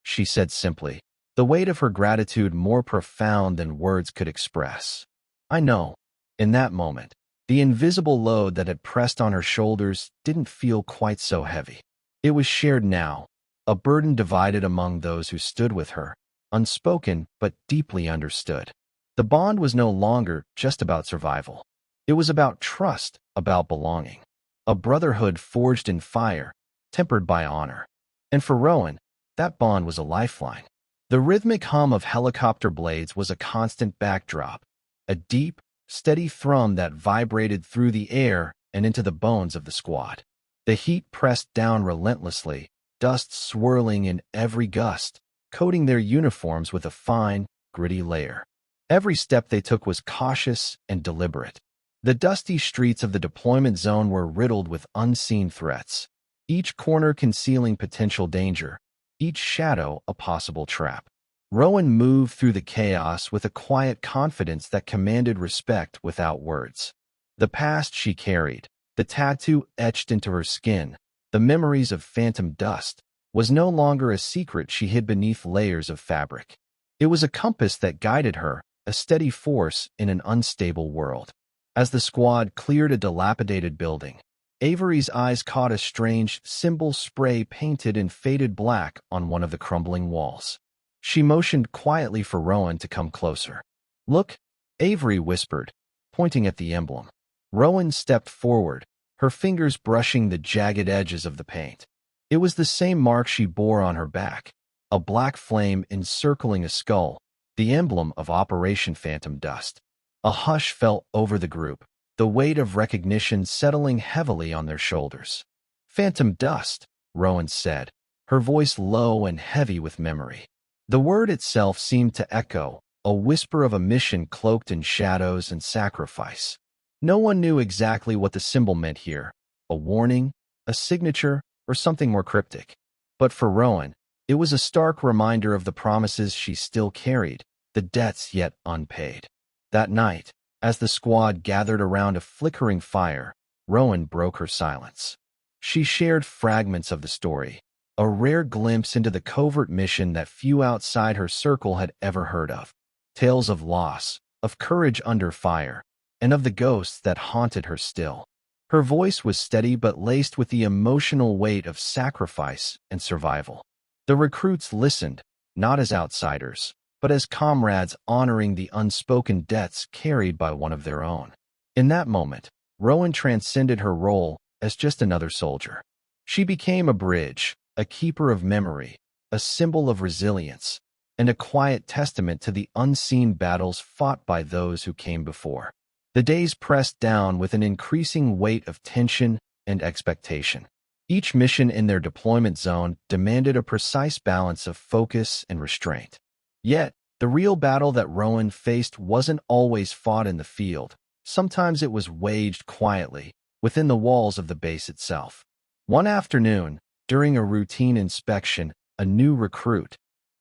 she said simply, the weight of her gratitude more profound than words could express. I know, in that moment, the invisible load that had pressed on her shoulders didn't feel quite so heavy. It was shared now, a burden divided among those who stood with her, unspoken but deeply understood. The bond was no longer just about survival. It was about trust, about belonging. A brotherhood forged in fire, tempered by honor. And for Rowen, that bond was a lifeline. The rhythmic hum of helicopter blades was a constant backdrop, a deep, steady thrum that vibrated through the air and into the bones of the squad. The heat pressed down relentlessly, dust swirling in every gust, coating their uniforms with a fine, gritty layer. Every step they took was cautious and deliberate. The dusty streets of the deployment zone were riddled with unseen threats, each corner concealing potential danger, each shadow a possible trap. Rowen moved through the chaos with a quiet confidence that commanded respect without words. The past she carried, the tattoo etched into her skin, the memories of phantom dust, was no longer a secret she hid beneath layers of fabric. It was a compass that guided her, a steady force in an unstable world. As the squad cleared a dilapidated building, Avery's eyes caught a strange symbol spray painted in faded black on one of the crumbling walls. She motioned quietly for Rowen to come closer. "Look," Avery whispered, pointing at the emblem. Rowen stepped forward, her fingers brushing the jagged edges of the paint. It was the same mark she bore on her back, a black flame encircling a skull, the emblem of Operation Phantom Dust. A hush fell over the group, the weight of recognition settling heavily on their shoulders. "Phantom Dust," Rowen said, her voice low and heavy with memory. The word itself seemed to echo, a whisper of a mission cloaked in shadows and sacrifice. No one knew exactly what the symbol meant here, a warning, a signature, or something more cryptic. But for Rowen, it was a stark reminder of the promises she still carried, the debts yet unpaid. That night, as the squad gathered around a flickering fire, Rowen broke her silence. She shared fragments of the story, a rare glimpse into the covert mission that few outside her circle had ever heard of. Tales of loss, of courage under fire, and of the ghosts that haunted her still. Her voice was steady but laced with the emotional weight of sacrifice and survival. The recruits listened, not as outsiders, but as comrades honoring the unspoken debts carried by one of their own. In that moment, Rowen transcended her role as just another soldier. She became a bridge, a keeper of memory, a symbol of resilience, and a quiet testament to the unseen battles fought by those who came before. The days pressed down with an increasing weight of tension and expectation. Each mission in their deployment zone demanded a precise balance of focus and restraint. Yet, the real battle that Rowen faced wasn't always fought in the field. Sometimes it was waged quietly, within the walls of the base itself. One afternoon, during a routine inspection, a new recruit,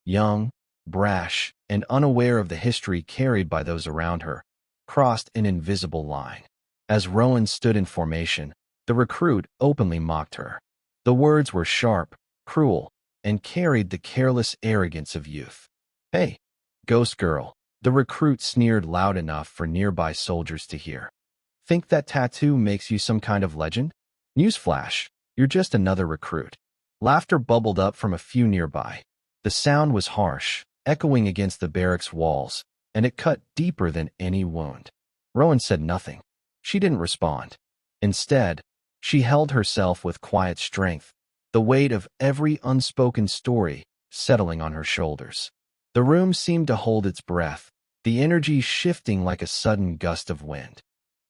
young, brash, and unaware of the history carried by those around her, crossed an invisible line. As Rowen stood in formation, the recruit openly mocked her. The words were sharp, cruel, and carried the careless arrogance of youth. "Hey, ghost girl," the recruit sneered loud enough for nearby soldiers to hear. "Think that tattoo makes you some kind of legend? Newsflash, you're just another recruit." Laughter bubbled up from a few nearby. The sound was harsh, echoing against the barracks walls, and it cut deeper than any wound. Rowen said nothing. She didn't respond. Instead, she held herself with quiet strength, the weight of every unspoken story settling on her shoulders. The room seemed to hold its breath, the energy shifting like a sudden gust of wind.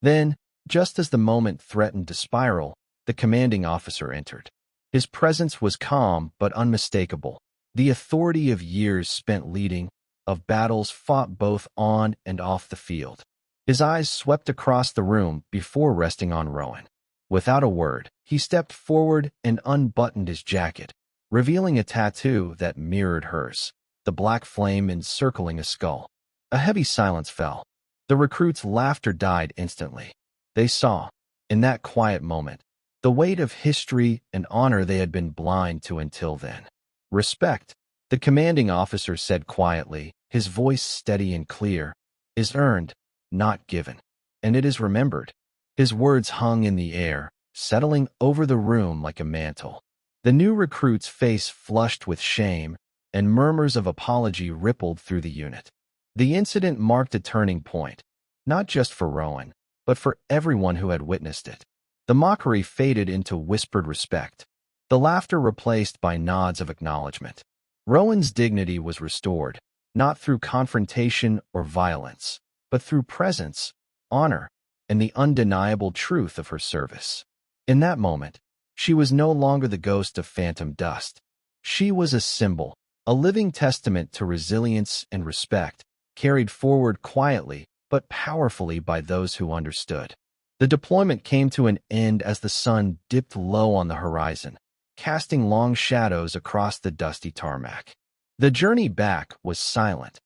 Then, just as the moment threatened to spiral, the commanding officer entered. His presence was calm but unmistakable, the authority of years spent leading, of battles fought both on and off the field. His eyes swept across the room before resting on Rowen. Without a word, he stepped forward and unbuttoned his jacket, revealing a tattoo that mirrored hers, the black flame encircling a skull. A heavy silence fell. The recruits' laughter died instantly. They saw, in that quiet moment, the weight of history and honor they had been blind to until then. "Respect," the commanding officer said quietly, his voice steady and clear, "is earned, not given, and it is remembered." His words hung in the air, settling over the room like a mantle. The new recruit's face flushed with shame, and murmurs of apology rippled through the unit. The incident marked a turning point, not just for Rowen, but for everyone who had witnessed it. The mockery faded into whispered respect, the laughter replaced by nods of acknowledgement. Rowen's dignity was restored, not through confrontation or violence, but through presence, honor, and the undeniable truth of her service. In that moment, she was no longer the ghost of phantom dust. She was a symbol, a living testament to resilience and respect, carried forward quietly but powerfully by those who understood. The deployment came to an end as the sun dipped low on the horizon, casting long shadows across the dusty tarmac. The journey back was silent,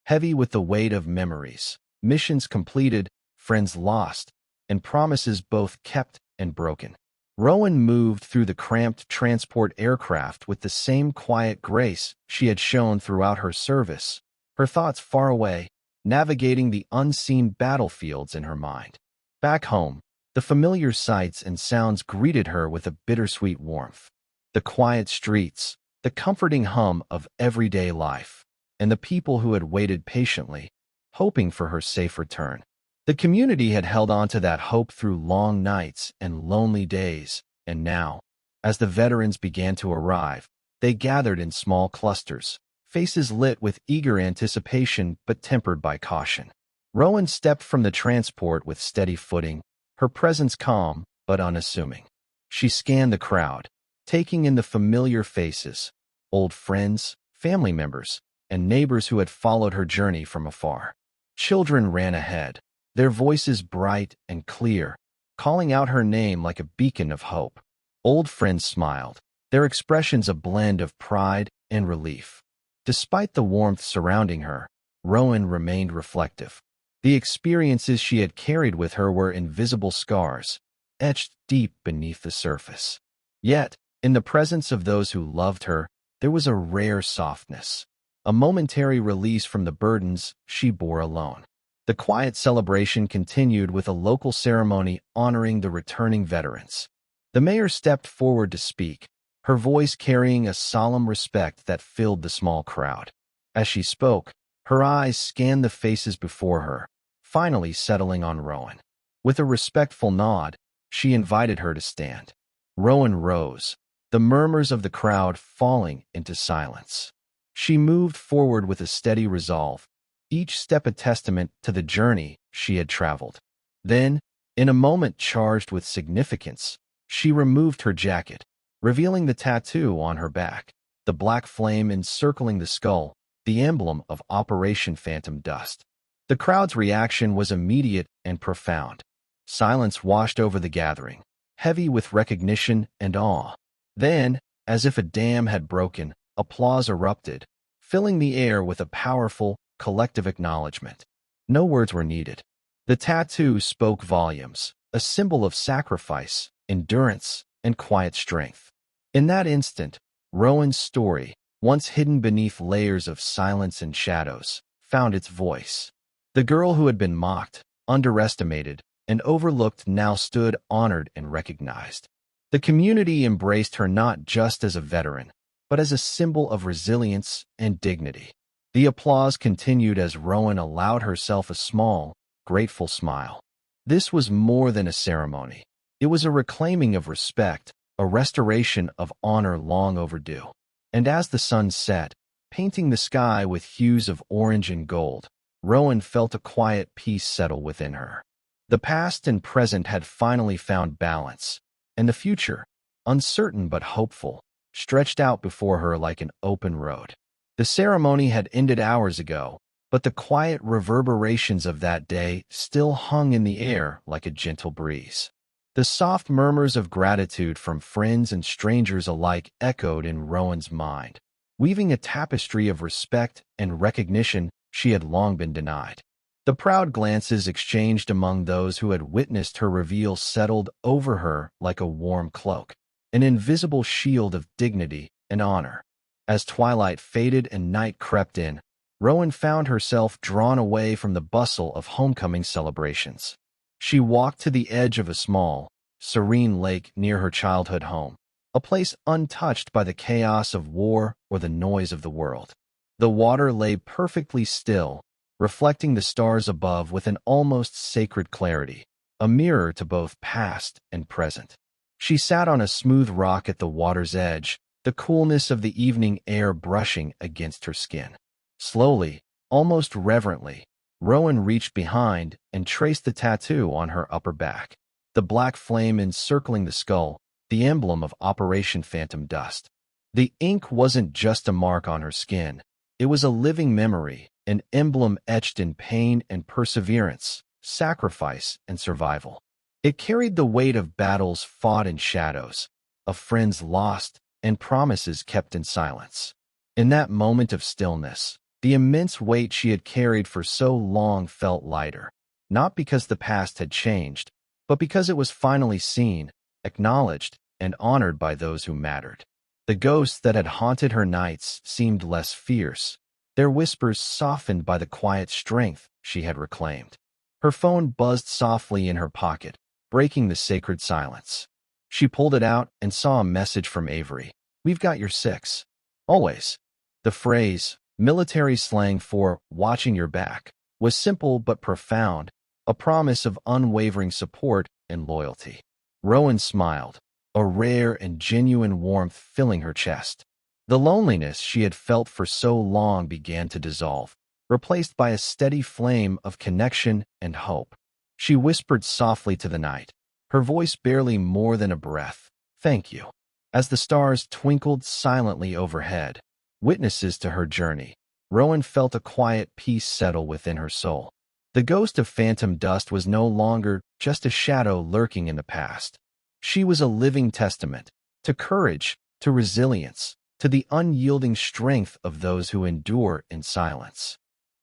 heavy with the weight of memories, missions completed, friends lost, and promises both kept and broken. Rowen moved through the cramped transport aircraft with the same quiet grace she had shown throughout her service, her thoughts far away, navigating the unseen battlefields in her mind. Back home, the familiar sights and sounds greeted her with a bittersweet warmth. The quiet streets, the comforting hum of everyday life, and the people who had waited patiently, hoping for her safe return. The community had held on to that hope through long nights and lonely days, and now, as the veterans began to arrive, they gathered in small clusters, faces lit with eager anticipation but tempered by caution. Rowen stepped from the transport with steady footing, her presence calm but unassuming. She scanned the crowd, taking in the familiar faces, old friends, family members, and neighbors who had followed her journey from afar. Children ran ahead, their voices bright and clear, calling out her name like a beacon of hope. Old friends smiled, their expressions a blend of pride and relief. Despite the warmth surrounding her, Rowen remained reflective. The experiences she had carried with her were invisible scars, etched deep beneath the surface. Yet, in the presence of those who loved her, there was a rare softness, a momentary release from the burdens she bore alone. The quiet celebration continued with a local ceremony honoring the returning veterans. The mayor stepped forward to speak, her voice carrying a solemn respect that filled the small crowd. As she spoke, her eyes scanned the faces before her, finally settling on Rowen. With a respectful nod, she invited her to stand. Rowen rose, the murmurs of the crowd falling into silence. She moved forward with a steady resolve, each step a testament to the journey she had traveled. Then, in a moment charged with significance, she removed her jacket, revealing the tattoo on her back, the black flame encircling the skull, the emblem of Operation Phantom Dust. The crowd's reaction was immediate and profound. Silence washed over the gathering, heavy with recognition and awe. Then, as if a dam had broken, applause erupted, filling the air with a powerful, collective acknowledgement. No words were needed. The tattoo spoke volumes, a symbol of sacrifice, endurance, and quiet strength. In that instant, Rowen's story, once hidden beneath layers of silence and shadows, found its voice. The girl who had been mocked, underestimated, and overlooked now stood honored and recognized. The community embraced her not just as a veteran, but as a symbol of resilience and dignity. The applause continued as Rowen allowed herself a small, grateful smile. This was more than a ceremony. It was a reclaiming of respect, a restoration of honor long overdue. And as the sun set, painting the sky with hues of orange and gold, Rowen felt a quiet peace settle within her. The past and present had finally found balance, and the future, uncertain but hopeful, stretched out before her like an open road. The ceremony had ended hours ago, but the quiet reverberations of that day still hung in the air like a gentle breeze. The soft murmurs of gratitude from friends and strangers alike echoed in Rowen's mind, weaving a tapestry of respect and recognition she had long been denied. The proud glances exchanged among those who had witnessed her reveal settled over her like a warm cloak, an invisible shield of dignity and honor. As twilight faded and night crept in, Rowen found herself drawn away from the bustle of homecoming celebrations. She walked to the edge of a small, serene lake near her childhood home, a place untouched by the chaos of war or the noise of the world. The water lay perfectly still, reflecting the stars above with an almost sacred clarity, a mirror to both past and present. She sat on a smooth rock at the water's edge, the coolness of the evening air brushing against her skin. Slowly, almost reverently, Rowen reached behind and traced the tattoo on her upper back, the black flame encircling the skull, the emblem of Operation Phantom Dust. The ink wasn't just a mark on her skin. It was a living memory, an emblem etched in pain and perseverance, sacrifice and survival. It carried the weight of battles fought in shadows, of friends lost, and promises kept in silence. In that moment of stillness, the immense weight she had carried for so long felt lighter, not because the past had changed, but because it was finally seen, acknowledged, and honored by those who mattered. The ghosts that had haunted her nights seemed less fierce, their whispers softened by the quiet strength she had reclaimed. Her phone buzzed softly in her pocket, breaking the sacred silence. She pulled it out and saw a message from Avery. "We've got your six." Always. The phrase, military slang for watching your back, was simple but profound, a promise of unwavering support and loyalty. Rowen smiled, a rare and genuine warmth filling her chest. The loneliness she had felt for so long began to dissolve, replaced by a steady flame of connection and hope. She whispered softly to the night, her voice barely more than a breath, "Thank you." As the stars twinkled silently overhead, witnesses to her journey, Rowen felt a quiet peace settle within her soul. The ghost of Phantom Dust was no longer just a shadow lurking in the past. She was a living testament to courage, to resilience, to the unyielding strength of those who endure in silence.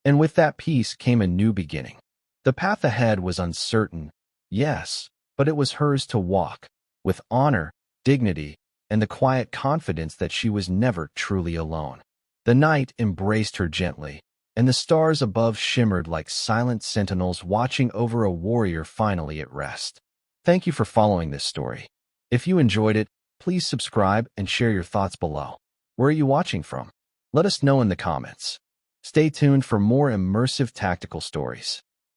And with that peace came a new beginning. The path ahead was uncertain, yes, but it was hers to walk, with honor, dignity, and the quiet confidence that she was never truly alone. The night embraced her gently, and the stars above shimmered like silent sentinels watching over a warrior finally at rest. Thank you for following this story. If you enjoyed it, please subscribe and share your thoughts below. Where are you watching from? Let us know in the comments. Stay tuned for more immersive tactical stories.